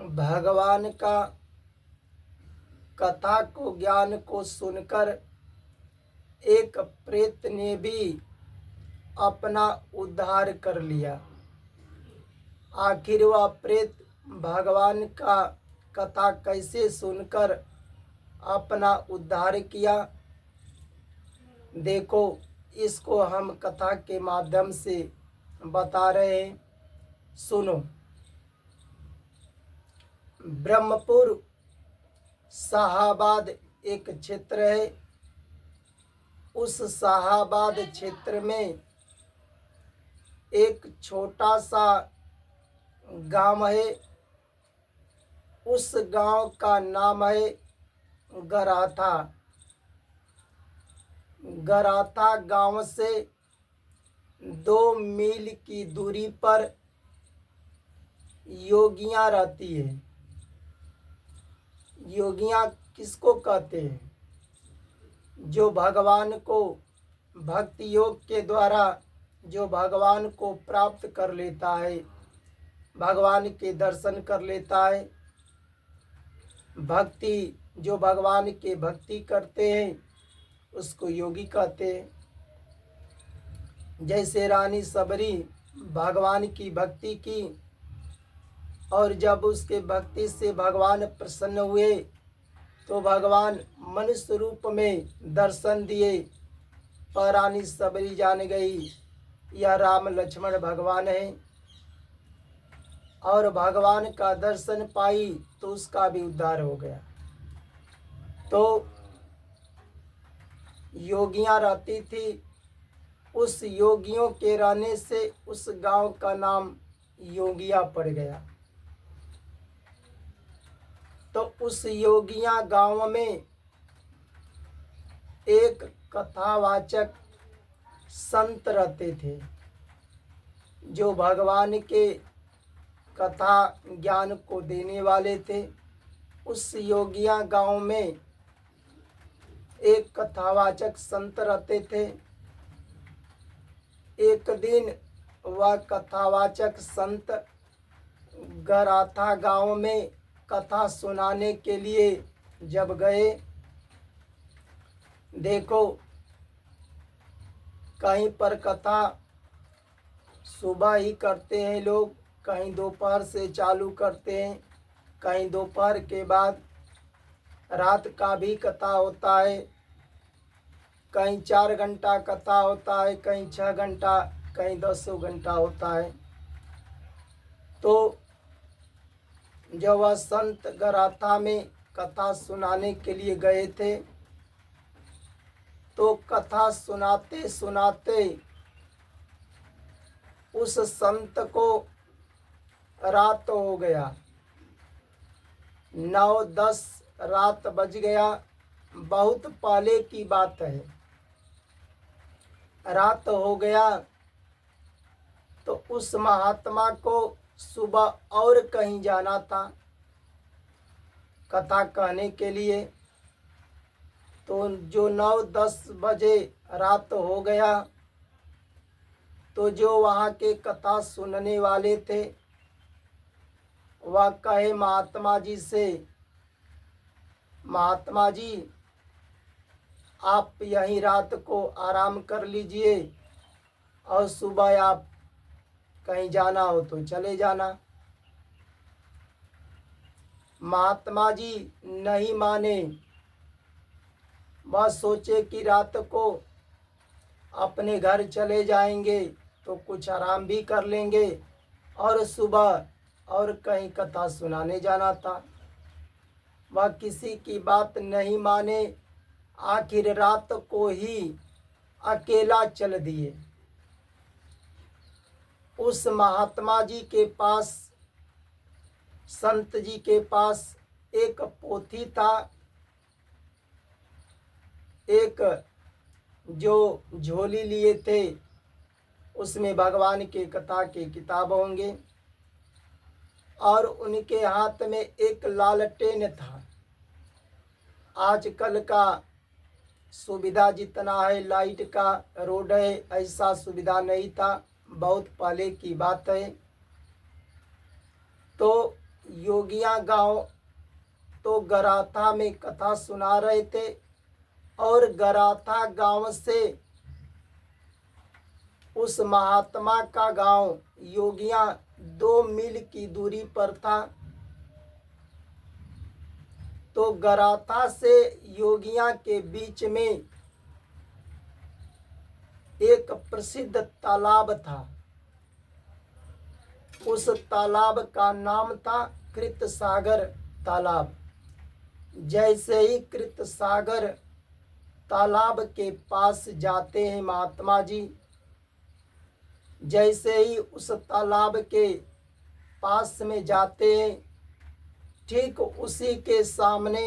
भगवान का कथा को ज्ञान को सुनकर एक प्रेत ने भी अपना उद्धार कर लिया। आखिर वह प्रेत भगवान का कथा कैसे सुनकर अपना उद्धार किया, देखो इसको हम कथा के माध्यम से बता रहे हैं, सुनो। ब्रह्मपुर शाहाबाद एक क्षेत्र है। उस शाहाबाद क्षेत्र में एक छोटा सा गांव है। उस गांव का नाम है गराथा। गराथा गांव से 2 मील की दूरी पर योगियां रहती है। योगियां किसको कहते हैं? जो भगवान को भक्ति योग के द्वारा जो भगवान को प्राप्त कर लेता है, भगवान के दर्शन कर लेता है, भक्ति जो भगवान के भक्ति करते हैं उसको योगी कहते हैं। जैसे रानी सबरी भगवान की भक्ति की और जब उसके भक्ति से भगवान प्रसन्न हुए तो भगवान मनुष्य रूप में दर्शन दिए, पर रानी सबरी जान गई यह राम लक्ष्मण भगवान है और भगवान का दर्शन पाई तो उसका भी उद्धार हो गया। तो योगियां रहती थी। उस योगियों के रहने से उस गांव का नाम योगिया पड़ गया। तो उस योगिया गांव में एक कथावाचक संत रहते थे जो भगवान के कथा ज्ञान को देने वाले थे। उस योगिया गांव में एक कथावाचक संत रहते थे। एक दिन वह कथावाचक संत गराथा गांव में कथा सुनाने के लिए जब गए, देखो कहीं पर कथा सुबह ही करते हैं लोग, कहीं दोपहर से चालू करते हैं, कहीं दोपहर के बाद रात का भी कथा होता है, कहीं 4 घंटा कथा होता है, कहीं 6 घंटा, कहीं 10 घंटा होता है। तो जब वह संत गराथा में कथा सुनाने के लिए गए थे तो कथा सुनाते सुनाते उस संत को रात हो गया, 9-10 रात बज गया। बहुत पहले की बात है, रात हो गया। तो उस महात्मा को सुबह और कहीं जाना था कथा कहने के लिए। तो जो 9-10 बजे रात हो गया तो जो वहाँ के कथा सुनने वाले थे वह कहे महात्मा जी से, महात्मा जी आप यहीं रात को आराम कर लीजिए और सुबह आप कहीं जाना हो तो चले जाना। महात्मा जी नहीं माने। वह सोचे कि रात को अपने घर चले जाएंगे तो कुछ आराम भी कर लेंगे और सुबह और कहीं कथा सुनाने जाना था। वह किसी की बात नहीं माने, आखिर रात को ही अकेला चल दिए। उस महात्मा जी के पास, संत जी के पास एक पोथी था, एक जो झोली लिए थे उसमें भगवान के कथा के किताब होंगे और उनके हाथ में एक लालटेन था। आजकल का सुविधा जितना है, लाइट का रोड है, ऐसा सुविधा नहीं था, बहुत पहले की बात है। तो योगियां गांव तो गराथा में कथा सुना रहे थे और गराथा गांव से उस महात्मा का गांव योगियां 2 मील की दूरी पर था। तो गराथा से योगियां के बीच में एक प्रसिद्ध तालाब था। उस तालाब का नाम था कृत सागर तालाब। जैसे ही कृत सागर तालाब के पास जाते हैं महात्मा जी, जैसे ही उस तालाब के पास में जाते हैं, ठीक उसी के सामने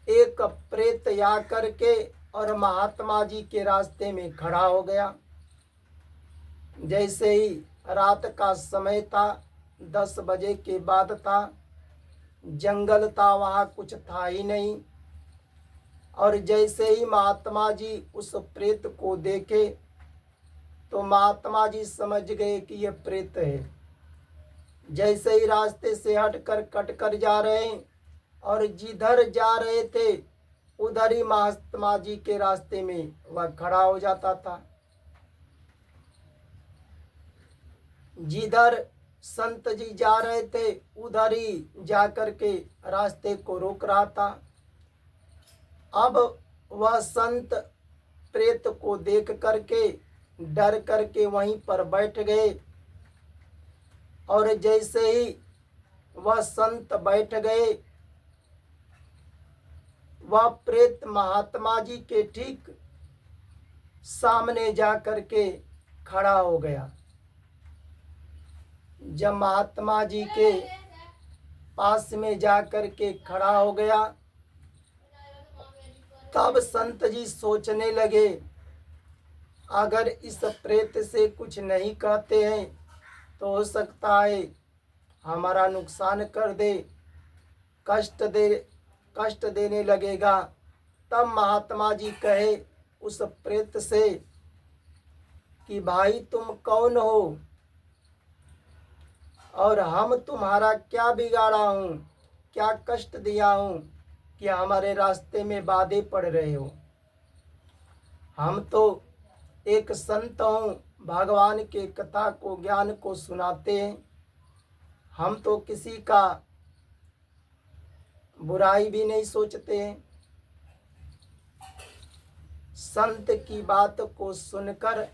एक प्रेत आ करके और महात्मा जी के रास्ते में खड़ा हो गया। जैसे ही रात का समय था, 10 बजे के बाद था, जंगल था, वहाँ कुछ था ही नहीं। और जैसे ही महात्मा जी उस प्रेत को देखे तो महात्मा जी समझ गए कि ये प्रेत है। जैसे ही रास्ते से कट कर जा रहे हैं और जिधर जा रहे थे उधर ही महात्मा जी के रास्ते में वह खड़ा हो जाता था। जिधर संत जी जा रहे थे उधर ही जा कर के रास्ते को रोक रहा था। अब वह संत प्रेत को देख करके डर करके वहीं पर बैठ गए और जैसे ही वह संत बैठ गए, वह प्रेत महात्मा जी के ठीक सामने जा करके खड़ा हो गया। जब महात्मा जी के पास में जा करके खड़ा हो गया, तब संत जी सोचने लगे, अगर इस प्रेत से कुछ नहीं कहते हैं तो हो सकता है हमारा नुकसान कर दे, कष्ट देने लगेगा। तब महात्मा जी कहे उस प्रेत से कि भाई तुम कौन हो और हम तुम्हारा क्या बिगाड़ा हूँ, क्या कष्ट दिया हूँ कि हमारे रास्ते में बाधे पड़ रहे हो। हम तो एक संत हूँ, भगवान के कथा को ज्ञान को सुनाते हैं। हम तो किसी का बुराई भी नहीं सोचते हैं। संत की बात को सुनकर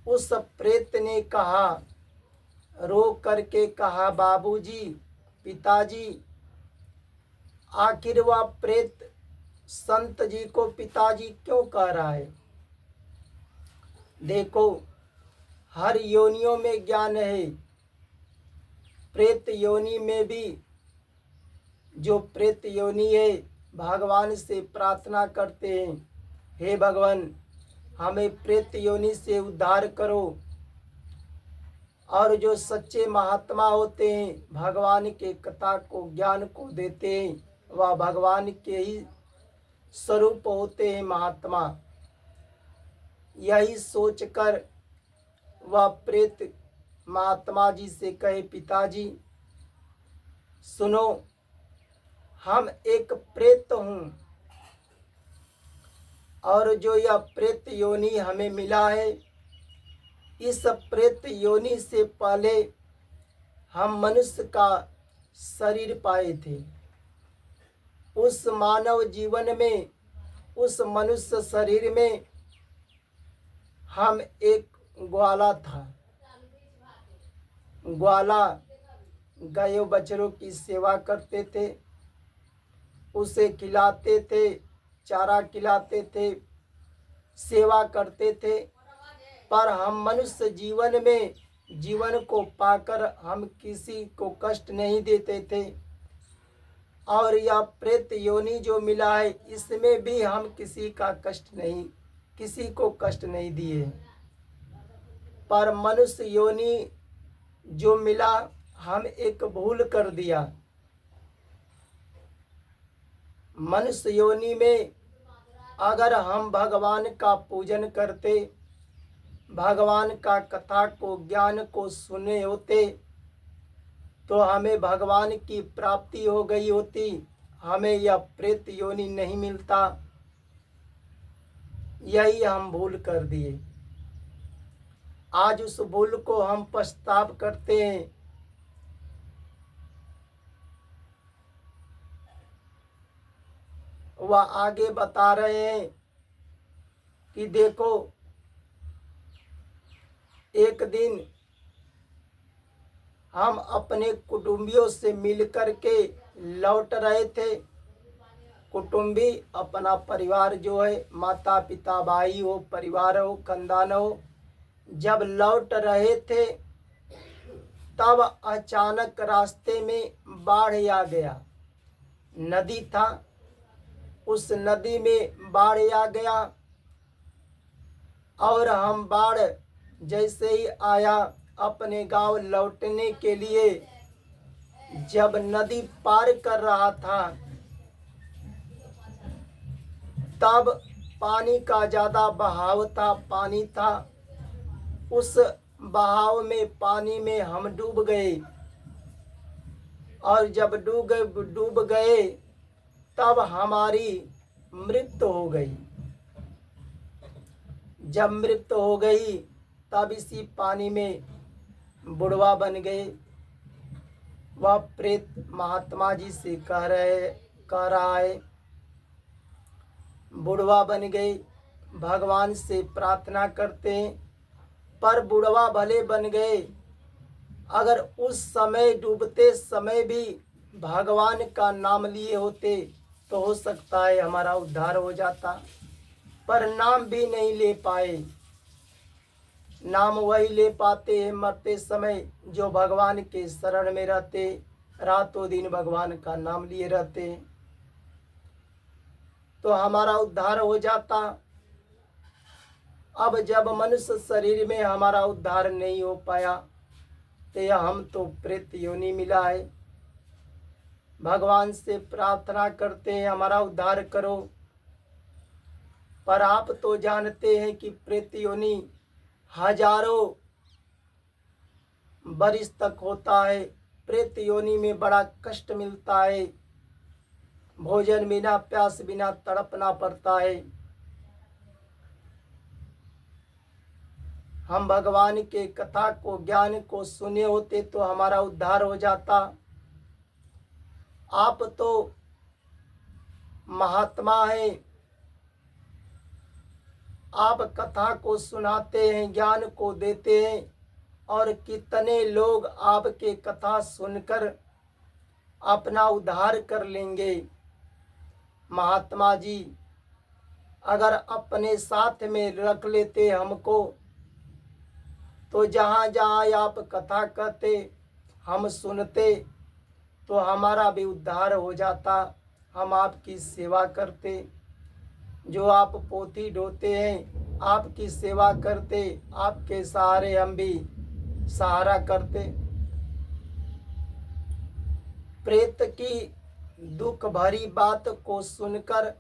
उस प्रेत ने कहा, रो करके कहा, बाबूजी, पिताजी, आखिर वह प्रेत संत जी को पिताजी क्यों कह रहा है? देखो, हर योनियों में ज्ञान है। प्रेत योनि में भी जो प्रेत योनि है, भगवान से प्रार्थना करते हैं, हे भगवान हमें प्रेत योनि से उद्धार करो। और जो सच्चे महात्मा होते हैं, भगवान के कथा को ज्ञान को देते हैं, वह भगवान के ही स्वरूप होते हैं महात्मा। यही सोचकर वह प्रेत महात्मा जी से कहे, पिताजी सुनो, हम एक प्रेत हूँ और जो यह प्रेत योनि हमें मिला है, इस प्रेत योनि से पहले हम मनुष्य का शरीर पाए थे। उस मानव जीवन में, उस मनुष्य शरीर में हम एक ग्वाला था। ग्वाला गायों बछड़ों की सेवा करते थे, उसे खिलाते थे, चारा खिलाते थे, सेवा करते थे। पर हम मनुष्य जीवन में, जीवन को पाकर हम किसी को कष्ट नहीं देते थे। और यह प्रेत योनि जो मिला है, इसमें भी हम किसी को कष्ट नहीं दिए। पर मनुष्य योनि जो मिला, हम एक भूल कर दिया। मनुष्य योनि में अगर हम भगवान का पूजन करते, भगवान का कथा को ज्ञान को सुने होते, तो हमें भगवान की प्राप्ति हो गई होती, हमें यह प्रेत योनि नहीं मिलता। यही हम भूल कर दिए। आज उस भूल को हम पछताव करते हैं। वह आगे बता रहे हैं कि देखो, एक दिन हम अपने कुटुंबियों से मिलकर के लौट रहे थे। कुटुंबी अपना परिवार जो है, माता पिता भाई हो, परिवार हो, खानदान हो, जब लौट रहे थे तब अचानक रास्ते में बाढ़ आ गया। नदी था, उस नदी में बाढ़ आ गया और हम बाढ़ जैसे ही आया अपने गांव लौटने के लिए जब नदी पार कर रहा था तब पानी का ज़्यादा बहाव था, पानी था। उस बहाव में, पानी में हम डूब गए और जब डूब गए तब हमारी मृत्यु हो गई। जब मृत्यु हो गई तब इसी पानी में बुढ़वा बन गए। वह प्रेत महात्मा जी से कह रहा है, बुढ़वा बन गए। भगवान से प्रार्थना करते हैं, पर बुढ़वा भले बन गए, अगर उस समय डूबते समय भी भगवान का नाम लिए होते तो हो सकता है हमारा उद्धार हो जाता, पर नाम भी नहीं ले पाए। नाम वही ले पाते हैं मरते समय जो भगवान के शरण में रहते, रातों दिन भगवान का नाम लिए रहते, तो हमारा उद्धार हो जाता। अब जब मनुष्य शरीर में हमारा उद्धार नहीं हो पाया तो यह हम तो प्रेत योनि मिला है। भगवान से प्रार्थना करते हैं हमारा उद्धार करो, पर आप तो जानते हैं कि प्रेत योनि हजारों बरिस तक होता है। प्रेत योनि में बड़ा कष्ट मिलता है, भोजन बिना, प्यास बिना तड़पना पड़ता है। हम भगवान के कथा को, ज्ञान को सुने होते तो हमारा उद्धार हो जाता। आप तो महात्मा हैं, आप कथा को सुनाते हैं, ज्ञान को देते हैं, और कितने लोग आपके कथा सुनकर अपना उद्धार कर लेंगे। महात्मा जी अगर अपने साथ में रख लेते हमको, तो जहाँ जहाँ आप कथा कहते हम सुनते तो हमारा भी उद्धार हो जाता। हम आपकी सेवा करते, जो आप पोथी ढोते हैं आपकी सेवा करते, आपके सहारे हम भी सहारा करते। प्रेत की दुख भरी बात को सुनकर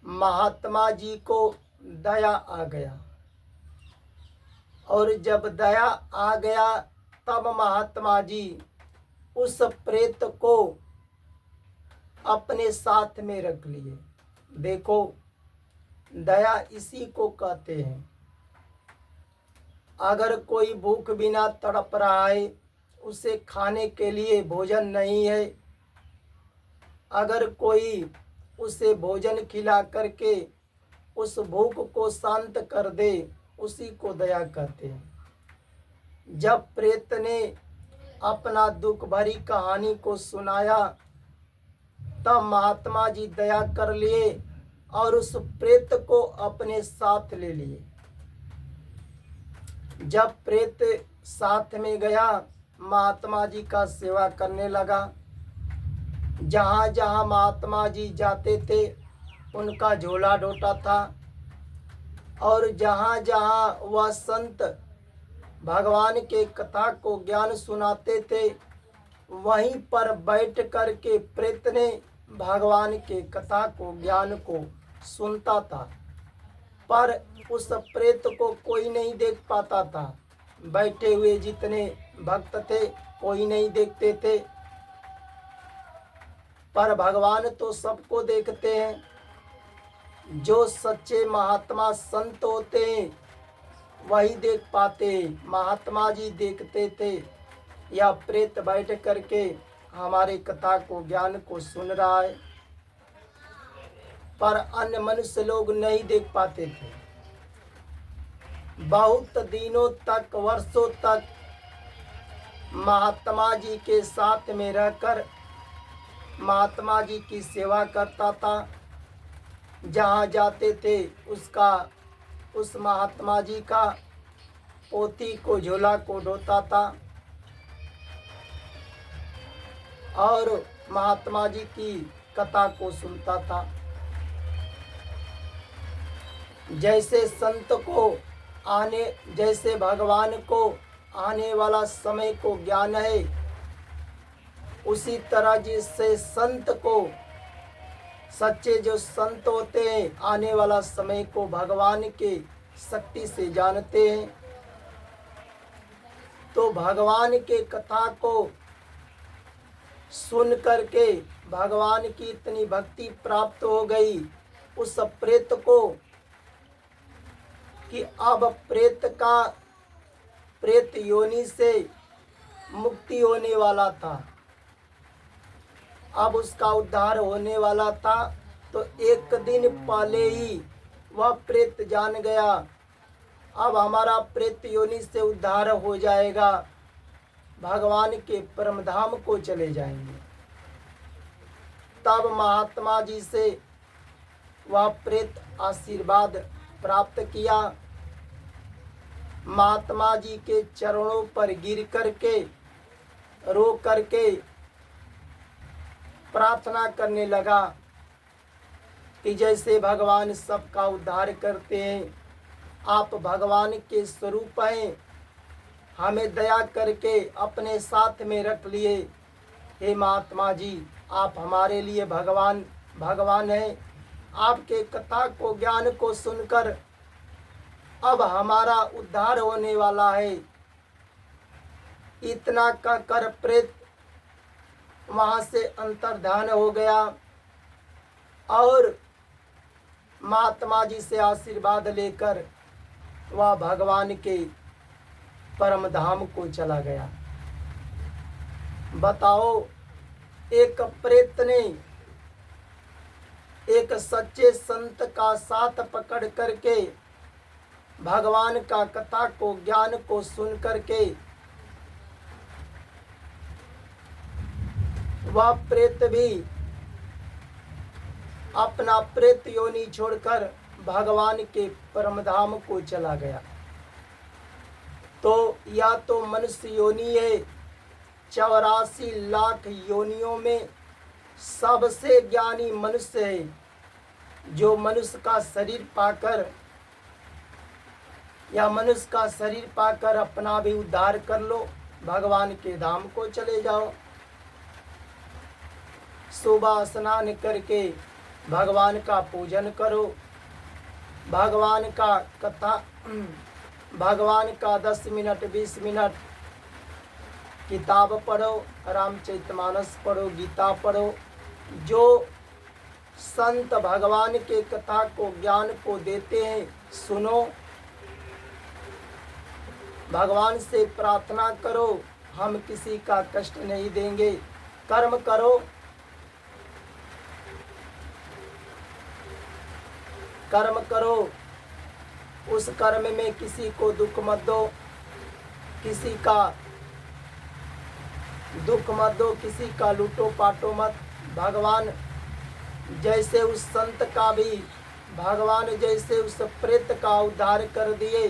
महात्मा जी को दया आ गया, और जब दया आ गया तब महात्मा जी उस प्रेत को अपने साथ में रख लिए। देखो, दया इसी को कहते हैं। अगर कोई भूख बिना तड़प रहा है, उसे खाने के लिए भोजन नहीं है, अगर कोई उसे भोजन खिला करके उस भूख को शांत कर दे, उसी को दया कहते हैं। जब प्रेत ने अपना दुख भरी कहानी को सुनाया तब महात्मा जी दया कर लिए और उस प्रेत को अपने साथ ले लिए। जब प्रेत साथ में गया, महात्मा जी का सेवा करने लगा। जहाँ जहाँ महात्मा जी जाते थे उनका झोला ढोता था, और जहाँ जहाँ वह संत भगवान के कथा को ज्ञान सुनाते थे वहीं पर बैठ कर के प्रेत ने भगवान के कथा को, ज्ञान को सुनता था, पर उस प्रेत को कोई नहीं देख पाता था। बैठे हुए जितने भक्त थे कोई नहीं देखते थे, पर भगवान तो सबको देखते हैं। जो सच्चे महात्मा संत होते हैं वही देख पाते। महात्मा जी देखते थे या प्रेत बैठ करके हमारे कथा को ज्ञान को सुन रहा है, पर अन्य मनुष्य लोग नहीं देख पाते थे। बहुत दिनों तक, वर्षों तक महात्मा जी के साथ में रहकर महात्मा जी की सेवा करता था। जहाँ जाते थे उस महात्मा जी का पोती को, झोला को ढोता था और महात्मा जी की कथा को सुनता था। जैसे संत को जैसे भगवान को आने वाला समय को ज्ञान है, उसी तरह जिससे संत को, सच्चे जो संत होते हैं, आने वाला समय को भगवान के शक्ति से जानते हैं। तो भगवान के कथा को सुन करके भगवान की इतनी भक्ति प्राप्त हो गई उस प्रेत को कि अब प्रेत योनि से मुक्ति होने वाला था, अब उसका उद्धार होने वाला था। तो एक दिन पहले ही वह प्रेत जान गया, अब हमारा प्रेत योनि से उद्धार हो जाएगा, भगवान के परम धाम को चले जाएंगे। तब महात्मा जी से वह प्रेत आशीर्वाद प्राप्त किया। महात्मा जी के चरणों पर गिर करके, रो करके प्रार्थना करने लगा कि जैसे भगवान सबका उद्धार करते हैं, आप भगवान के स्वरूप हैं, हमें दया करके अपने साथ में रख लिए। हे महात्मा जी, आप हमारे लिए भगवान हैं। आपके कथा को, ज्ञान को सुनकर अब हमारा उद्धार होने वाला है। इतना कहकर प्रेत वहाँ से अंतर्धान हो गया और महात्मा जी से आशीर्वाद लेकर वह भगवान के परम धाम को चला गया। बताओ, एक प्रेत ने एक सच्चे संत का साथ पकड़ करके भगवान का कथा को, ज्ञान को सुन करके वह प्रेत भी अपना प्रेत योनि छोड़कर भगवान के परम धाम को चला गया। तो या तो मनुष्य योनि है, 84 लाख योनियों में सबसे ज्ञानी मनुष्य है, जो मनुष्य का शरीर पाकर या मनुष्य का शरीर पाकर अपना भी उद्धार कर लो, भगवान के धाम को चले जाओ। सुबह स्नान करके भगवान का पूजन करो, भगवान का कथा, भगवान का 10 मिनट 20 मिनट किताब पढ़ो, रामचरितमानस पढ़ो, गीता पढ़ो। जो संत भगवान के कथा को, ज्ञान को देते हैं, सुनो, भगवान से प्रार्थना करो, हम किसी का कष्ट नहीं देंगे। कर्म करो, कर्म करो, उस कर्म में किसी को दुख मत दो, किसी का दुख मत दो, किसी का लूटो पाटो मत। भगवान जैसे उस संत का भी, भगवान जैसे उस प्रेत का उद्धार कर दिए,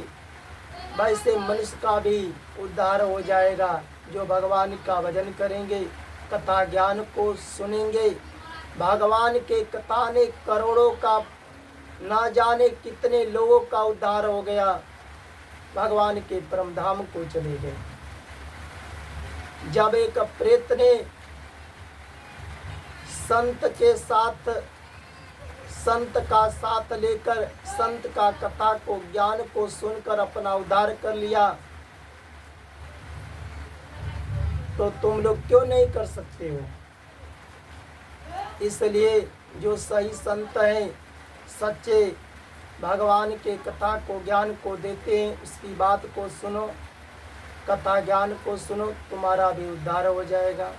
वैसे मनुष्य का भी उद्धार हो जाएगा। जो भगवान का भजन करेंगे, कथा ज्ञान को सुनेंगे। भगवान के कथा ने करोड़ों का, ना जाने कितने लोगों का उद्धार हो गया, भगवान के परम धाम को चले गए। जब एक प्रेत ने संत के साथ, संत का साथ लेकर संत का कथा को, ज्ञान को सुनकर अपना उद्धार कर लिया, तो तुम लोग क्यों नहीं कर सकते हो? इसलिए जो सही संत हैं, सच्चे भगवान के कथा को ज्ञान को देते हैं, उसकी बात को सुनो, कथा ज्ञान को सुनो, तुम्हारा भी उद्धार हो जाएगा।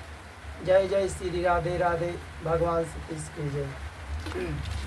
जय जय श्री राधे राधे। भगवान श्री कृष्ण की जय।